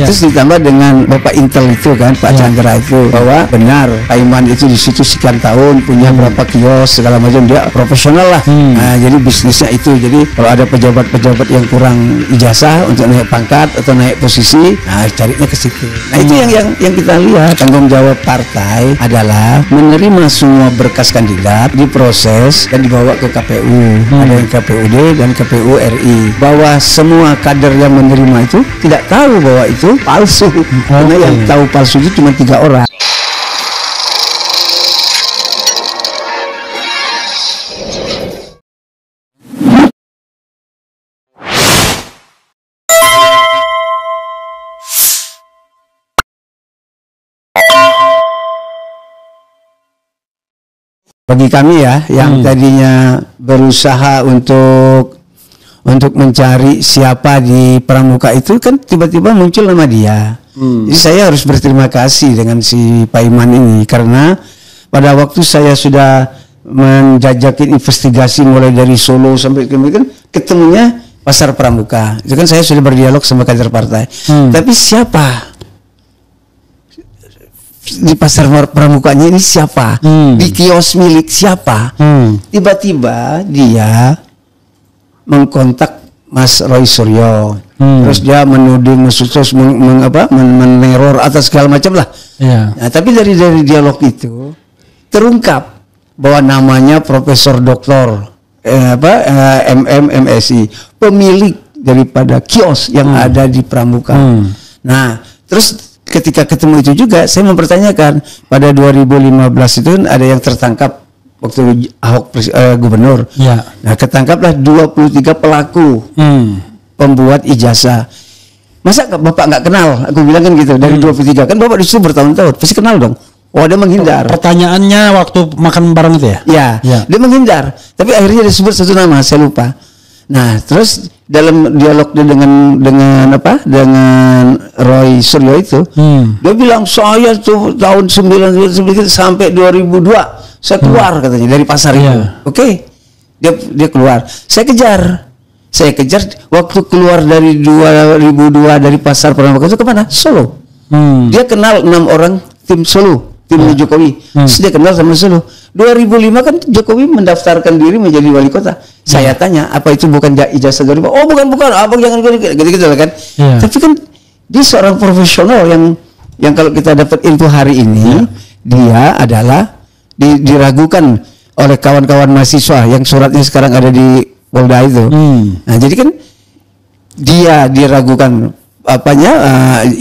Terus ditambah dengan Bapak Intel itu kan, Pak Chandra itu, bahwa benar Pak Iman itu di situ sekian tahun punya berapa kios segala macam, dia profesional lah. Nah, jadi bisnisnya itu. Jadi kalau ada pejabat-pejabat yang kurang ijazah untuk naik pangkat atau naik posisi, nah carinya ke situ. Nah itu yang kita lihat. Tanggung jawab partai adalah menerima semua berkas kandidat, diproses dan dibawa ke KPU. Ada yang KPUD dan KPU RI. Bahwa semua kader yang menerima itu tidak tahu bahwa itu palsu. Karena yang tahu palsu itu cuma 3 orang. Bagi kami ya, yang tadinya berusaha untuk mencari siapa di Pramuka itu, kan tiba-tiba muncul nama dia. Jadi saya harus berterima kasih dengan si Pak Iman ini, karena pada waktu saya sudah menjajakin investigasi mulai dari Solo sampai kemudian ketemunya Pasar Pramuka. Itu kan saya sudah berdialog sama kader partai. Tapi siapa di Pasar Pramukanya ini, siapa di kios milik siapa? Tiba-tiba dia mengkontak Mas Roy Suryo, terus dia menuding, meneror atas segala macam lah. Nah, tapi dari dialog itu terungkap bahwa namanya Profesor Doktor MSI, pemilik daripada kios yang ada di Pramuka. Nah, terus ketika ketemu itu juga saya mempertanyakan, pada 2015 itu ada yang tertangkap waktu Ahok gubernur. Nah, ketangkaplah 23 pelaku pembuat ijazah. Masa Bapak nggak kenal? Aku bilang kan gitu, dari 23 kan Bapak di situ bertahun-tahun, pasti kenal dong. Oh, dia menghindar. Pertanyaannya waktu makan bareng itu ya? Ya, dia menghindar. Tapi akhirnya disebut satu nama, saya lupa. Nah, terus dalam dialog dia dengan Roy Suryo itu, dia bilang saya tuh tahun 99 sampai 2002 saya keluar katanya dari pasar itu. Oke. Dia keluar. Saya kejar waktu keluar dari 2002 dari Pasar Pramuka itu kemana? Solo. Dia kenal 6 orang tim Solo, timnya Jokowi. Terus dia kenal sama Solo. 2005 kan Jokowi mendaftarkan diri menjadi wali kota. Saya tanya, apa itu bukan ijazah dari Bapak? Oh, bukan, abang jangan gitu kan. Tapi kan dia seorang profesional yang kalau kita dapat info hari ini, dia adalah diragukan oleh kawan-kawan mahasiswa yang suratnya sekarang ada di Polda itu. Nah, jadi kan dia diragukan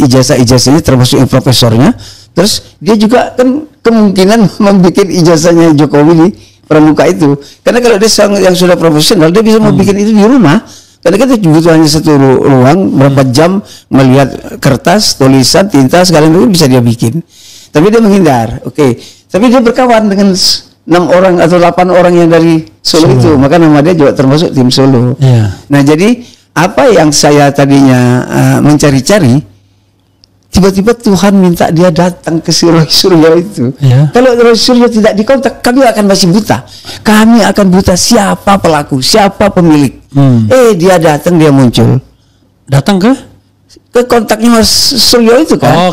ijazahnya termasuk yang profesornya. Terus dia juga kan kemungkinan membuat ijazahnya Jokowi di Pramuka itu. Karena kalau dia yang sudah profesional, dia bisa membuat itu di rumah. Karena kita butuh hanya satu ruang, berapa jam melihat kertas, tulisan, tinta, segala itu bisa dia bikin. Tapi dia menghindar. Oke. Tapi dia berkawan dengan 6 orang atau 8 orang yang dari Solo itu. Maka nama dia juga termasuk tim Solo. Nah, jadi apa yang saya tadinya mencari-cari, tiba-tiba Tuhan minta dia datang ke si Roy Suryo itu. Kalau Roy Suryo tidak dikontak, kami akan masih buta. Kami akan buta siapa pelaku, siapa pemilik. Dia datang, dia muncul. Datang ke kontaknya Mas Suryo itu kan.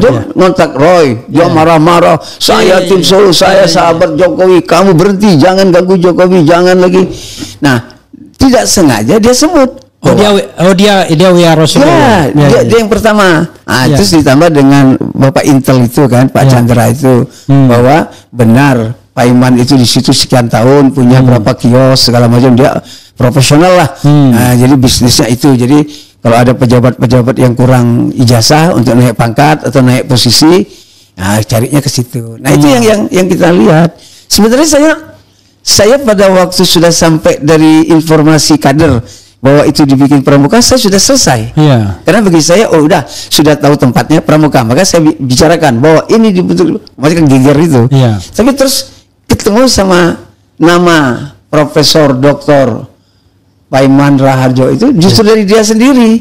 Dia ngontak Roy, dia marah-marah. Saya tim Solo, saya sahabat Jokowi. Kamu berhenti, jangan ganggu Jokowi, jangan lagi. Nah, tidak sengaja dia sebut. Dia Wiyaro Suryo. Dia yang pertama. Terus ditambah dengan Bapak Intel itu kan, Pak Chandra itu, bahwa benar Pak Iman itu di situ sekian tahun punya berapa kios segala macam, dia profesional lah. Nah, jadi bisnisnya itu. Jadi kalau ada pejabat-pejabat yang kurang ijazah untuk naik pangkat atau naik posisi, nah carinya ke situ. Nah, itu yang kita lihat. Sebenarnya saya pada waktu sudah sampai dari informasi kader bahwa itu dibikin Pramuka, saya sudah selesai. Karena bagi saya, udah sudah tahu tempatnya Pramuka, maka saya bicarakan bahwa ini dibentuk, macam geger itu. Tapi terus ketemu sama nama Profesor Doktor Pak Iman Raharjo itu justru dari dia sendiri,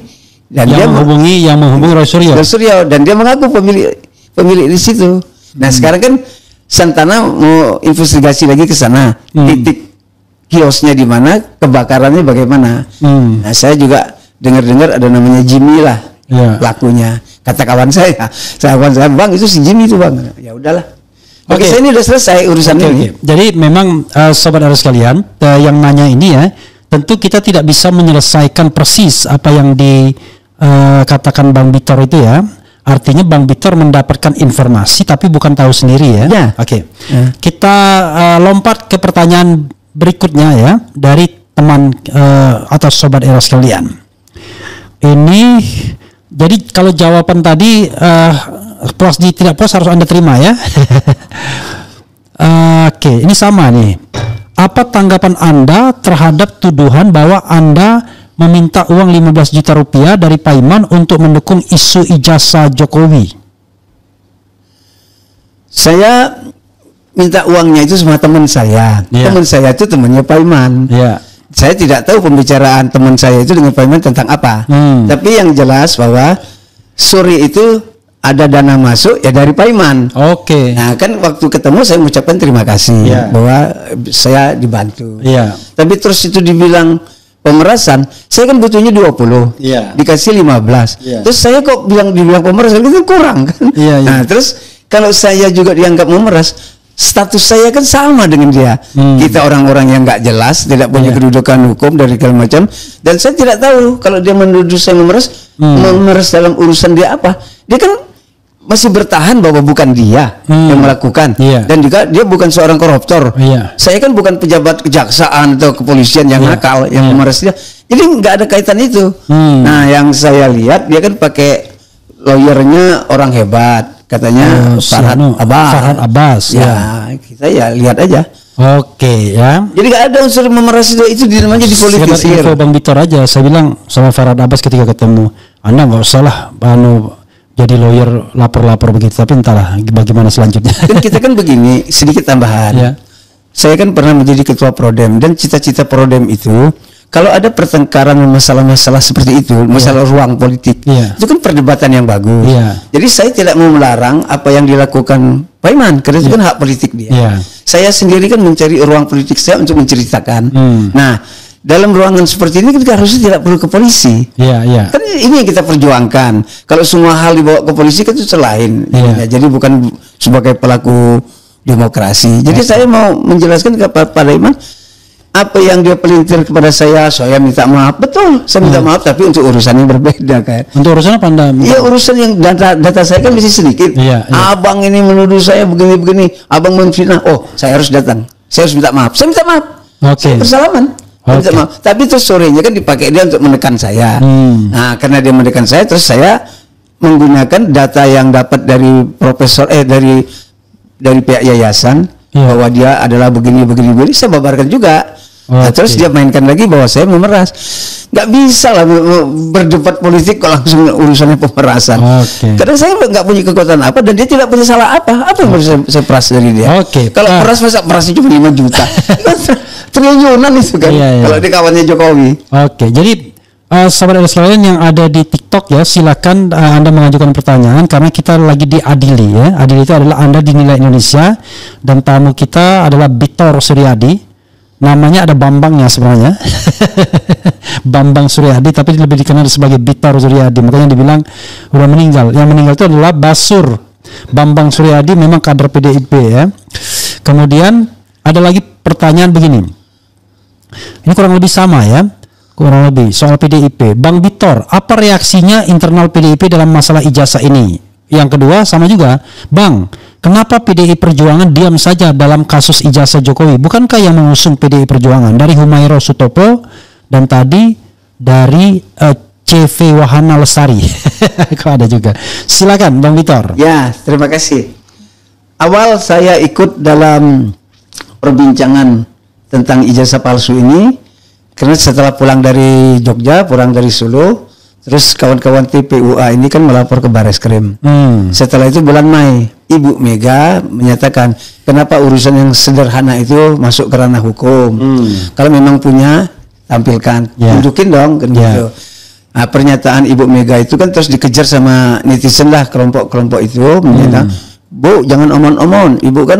dan yang menghubungi Roy Suryo, dan dia mengaku pemilik di situ. Nah, sekarang kan Santana mau investigasi lagi ke sana, titik kiosnya di mana, kebakarannya bagaimana. Nah, saya juga dengar ada namanya Jimmy lah. pelakunya. Kata kawan saya bang itu si Jimmy itu bang. Ya udahlah. Oke, saya ini udah selesai urusan ini. Jadi memang sobat RS sekalian yang nanya ini ya, tentu kita tidak bisa menyelesaikan persis apa yang dikatakan Bang Bitor itu ya. Artinya Bang Bitor mendapatkan informasi tapi bukan tahu sendiri ya. Oke. Kita lompat ke pertanyaan berikutnya ya dari teman atau sobat era sekalian. Ini jadi kalau jawaban tadi puas tidak puas harus Anda terima ya. Oke, ini sama nih. Apa tanggapan Anda terhadap tuduhan bahwa Anda meminta uang 15 juta rupiah dari Paiman untuk mendukung isu ijazah Jokowi? Saya minta uangnya itu sama teman saya. Teman saya itu temannya Paiman. Saya tidak tahu pembicaraan teman saya itu dengan Paiman tentang apa. Tapi yang jelas bahwa sore itu ada dana masuk ya dari Paiman. Nah kan waktu ketemu saya mengucapkan terima kasih bahwa saya dibantu. Tapi terus itu dibilang pemerasan, saya kan butuhnya 20, dikasih 15. Terus saya kok dibilang pemerasan itu kurang kan? Nah terus kalau saya juga dianggap memeras, status saya kan sama dengan dia. Kita orang-orang yang nggak jelas, tidak punya kedudukan hukum dari segala macam, dan saya tidak tahu kalau dia menuduh saya memeras dalam urusan dia apa. Dia kan masih bertahan bahwa bukan dia yang melakukan, dan juga dia bukan seorang koruptor. Saya kan bukan pejabat kejaksaan atau kepolisian yang nakal yang memeras dia. Jadi nggak ada kaitan itu. Nah yang saya lihat dia kan pakai lawyernya orang hebat, katanya Farhad Abbas. Kita ya lihat aja. Jadi nggak ada unsur memeras itu namanya dipolitisir. Info Bang Bitor aja, saya bilang sama Farhad Abbas ketika ketemu, Anda nggak usah lah jadi lawyer lapor-lapor begitu, tapi entahlah bagaimana selanjutnya. Kan kita kan begini, sedikit tambahan. Saya kan pernah menjadi ketua Prodem, dan cita-cita Prodem itu kalau ada pertengkaran masalah-masalah seperti itu, masalah ruang politik, itu kan perdebatan yang bagus. Jadi saya tidak mau melarang apa yang dilakukan Paiman, karena itu kan hak politik dia. Saya sendiri kan mencari ruang politik saya untuk menceritakan. Nah, dalam ruangan seperti ini kita harusnya tidak perlu ke polisi. Kan ini yang kita perjuangkan. Kalau semua hal dibawa ke polisi kan itu lain. Jadi bukan sebagai pelaku demokrasi. Jadi saya mau menjelaskan kepada Iman apa yang dia pelintir kepada saya minta maaf. Betul, saya minta maaf, tapi untuk urusan yang berbeda kan. Untuk urusan apa Anda? Iya, urusan yang data saya kan masih sedikit. Abang ini menuduh saya begini-begini, abang menfitnah. Oh, saya harus datang. Saya harus minta maaf. Saya minta maaf. Saya bersalaman. Tapi terus sorenya kan dipakai dia untuk menekan saya. Nah, karena dia menekan saya, terus saya menggunakan data yang dapat dari profesor dari pihak yayasan bahwa dia adalah begini, saya babarkan juga. Nah, terus dia mainkan lagi bahwa saya memeras. Nggak bisa lah berdebat politik kok langsung urusannya pemerasan. Karena saya nggak punya kekuatan apa, dan dia tidak punya salah apa yang harus saya peras dari dia. Kalau peras, masa perasnya cuma 5 juta. Triliunan itu kan kalau di kawannya Jokowi. Jadi sahabat sekalian yang ada di TikTok ya, silakan Anda mengajukan pertanyaan karena kita lagi diadili ya. Adili itu adalah Anda dinilai Indonesia, dan tamu kita adalah Bitor Suryadi. Namanya ada Bambangnya sebenarnya. Bambang Suryadi, tapi lebih dikenal sebagai Bitor Suryadi. Makanya dibilang udah meninggal. Yang meninggal itu adalah Basur Bambang Suryadi, memang kader PDIP ya. Kemudian ada lagi pertanyaan begini. Ini kurang lebih sama ya. Kurang lebih soal PDIP. Bang Bitor, apa reaksinya internal PDIP dalam masalah ijazah ini? Yang kedua sama juga, Bang, kenapa PDI Perjuangan diam saja dalam kasus ijazah Jokowi? Bukankah yang mengusung PDI Perjuangan? Dari Humairo Sutopo dan tadi dari CV Wahana Lesari. Kok ada juga. Silakan Bang Bitor. Ya, terima kasih. Awal saya ikut dalam perbincangan tentang ijazah palsu ini karena setelah pulang dari Jogja, pulang dari Solo, terus kawan-kawan TPUA ini kan melapor ke Bareskrim. Setelah itu bulan Mei, Ibu Mega menyatakan kenapa urusan yang sederhana itu masuk ke ranah hukum. Kalau memang punya, tampilkan, tunjukin dong kan gitu. Nah, pernyataan Ibu Mega itu kan terus dikejar sama netizen lah, kelompok-kelompok itu menyatakan, Bu jangan omon-omon, Ibu kan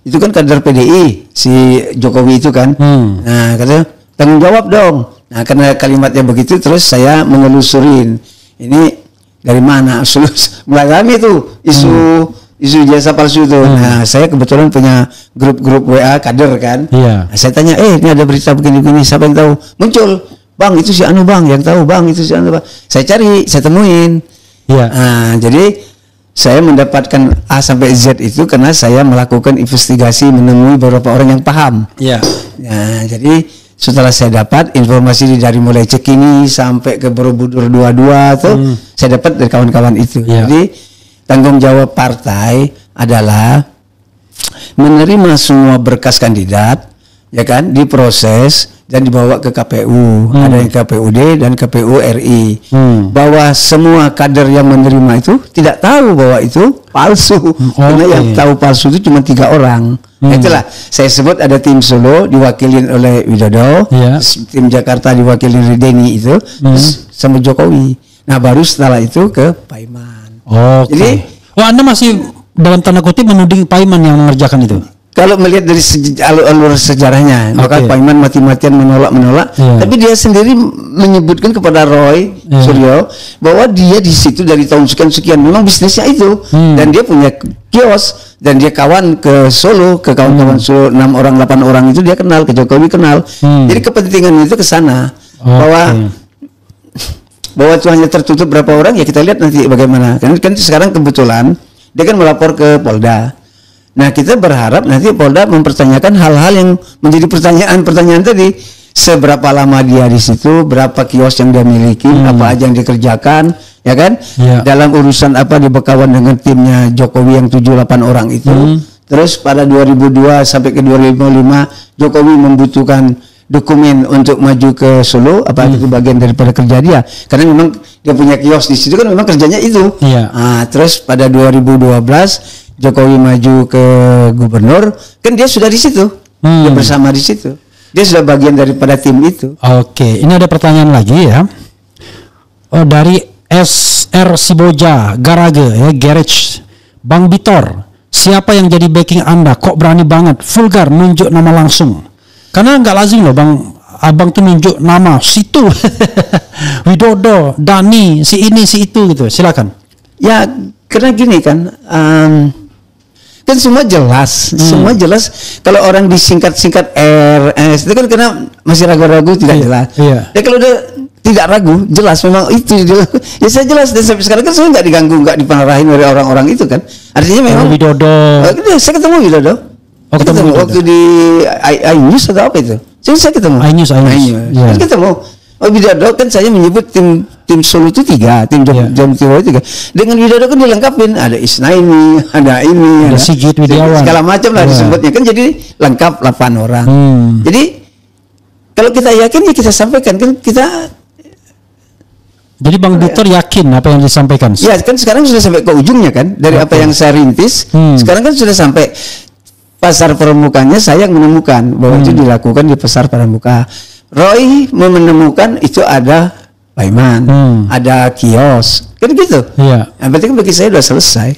itu kan kader PDI si Jokowi itu kan. Nah katanya tanggung jawab dong. Nah karena kalimatnya begitu, terus saya mengelusurin ini dari mana? Mulai rame tuh isu jasa palsu itu. Nah, saya kebetulan punya grup WA kader kan. Iya. Nah, saya tanya, ini ada berita begini-begini, siapa yang tahu? Muncul, Bang, itu si Anu Bang yang tahu, Bang, itu si Anu Bang. Saya cari, saya temuin. Iya. Nah, jadi saya mendapatkan A sampai Z itu karena saya melakukan investigasi menemui beberapa orang yang paham. Iya. Nah, jadi setelah saya dapat informasi dari mulai Cekini sampai ke Borobudur 22 tuh saya dapat dari kawan-kawan itu. Iya. Jadi tanggung jawab partai adalah menerima semua berkas kandidat, ya kan, diproses dan dibawa ke KPU. Ada yang KPUD dan KPU RI. Bahwa semua kader yang menerima itu tidak tahu bahwa itu palsu. Karena yang tahu palsu itu cuma 3 orang. Itulah saya sebut ada tim Solo diwakilin oleh Widodo, tim Jakarta diwakilin oleh Denny itu, terus sama Jokowi. Nah, baru setelah itu ke Paiman. Jadi, Anda masih dalam tanda kutip menuding Paiman yang mengerjakan itu? Kalau melihat dari alur sejarahnya, maka Paiman mati-matian menolak, tapi dia sendiri menyebutkan kepada Roy Suryo bahwa dia di situ dari tahun sekian memang bisnisnya itu, dan dia punya kios dan dia kawan ke Solo, ke kawan-kawan Solo 6 orang 8 orang itu dia kenal, ke Jokowi kenal. Jadi kepentingan itu ke sana bahwa itu hanya tertutup berapa orang, ya kita lihat nanti bagaimana. Kan sekarang kebetulan dia kan melapor ke Polda. Nah, kita berharap nanti Polda mempertanyakan hal-hal yang menjadi pertanyaan tadi. Seberapa lama dia di situ, berapa kios yang dia miliki, apa aja yang dikerjakan, ya kan? Dalam urusan apa di Bekawan dengan timnya Jokowi yang 7-8 orang itu. Terus pada 2002 sampai ke 2005 Jokowi membutuhkan dokumen untuk maju ke Solo, apa itu bagian daripada kerja dia, karena memang dia punya kios di situ kan, memang kerjanya itu. Nah, terus pada 2012 Jokowi maju ke gubernur, kan dia sudah di situ, dia bersama di situ, dia sudah bagian daripada tim itu. Ini ada pertanyaan lagi ya, dari SR Siboja Garage ya, Garage, Bang Bitor, siapa yang jadi backing Anda? Kok berani banget vulgar nunjuk nama langsung? Karena nggak lazim loh abang tuh nunjuk nama situ Widodo, Dani, si ini si itu gitu. Silakan. Ya karena gini kan, kan semua jelas, Kalau orang disingkat-singkat RS itu kan karena masih ragu-ragu tidak jelas. Ya kalau udah tidak ragu, jelas memang itu. Ya saya jelas, dan sampai sekarang kan saya nggak diganggu, nggak dipengaruhi oleh orang-orang itu kan. Artinya memang Widodo. Saya ketemu Widodo. Ketemu waktu di iNews atau apa itu? Saya ketemu. iNews. Kan ketemu. Widodo kan saya menyebut tim Solo itu 3, tim Jam Timur 3. Dengan Widodo kan dilengkapin, ada Isnaini, ada ini, ada Sigit Widiawan, segala macam lah disebutnya kan, jadi lengkap 8 orang. Jadi kalau kita yakin ya kita sampaikan kan kita. Jadi Bang Bitor yakin apa yang disampaikan? Ya kan sekarang sudah sampai ke ujungnya kan, dari apa yang saya rintis, sekarang kan sudah sampai pasar permukaannya. Saya yang menemukan bahwa itu dilakukan di pasar pramuka. Roy menemukan itu ada Paiman, ada kios, kan gitu. Nah, berarti kan bagi saya sudah selesai.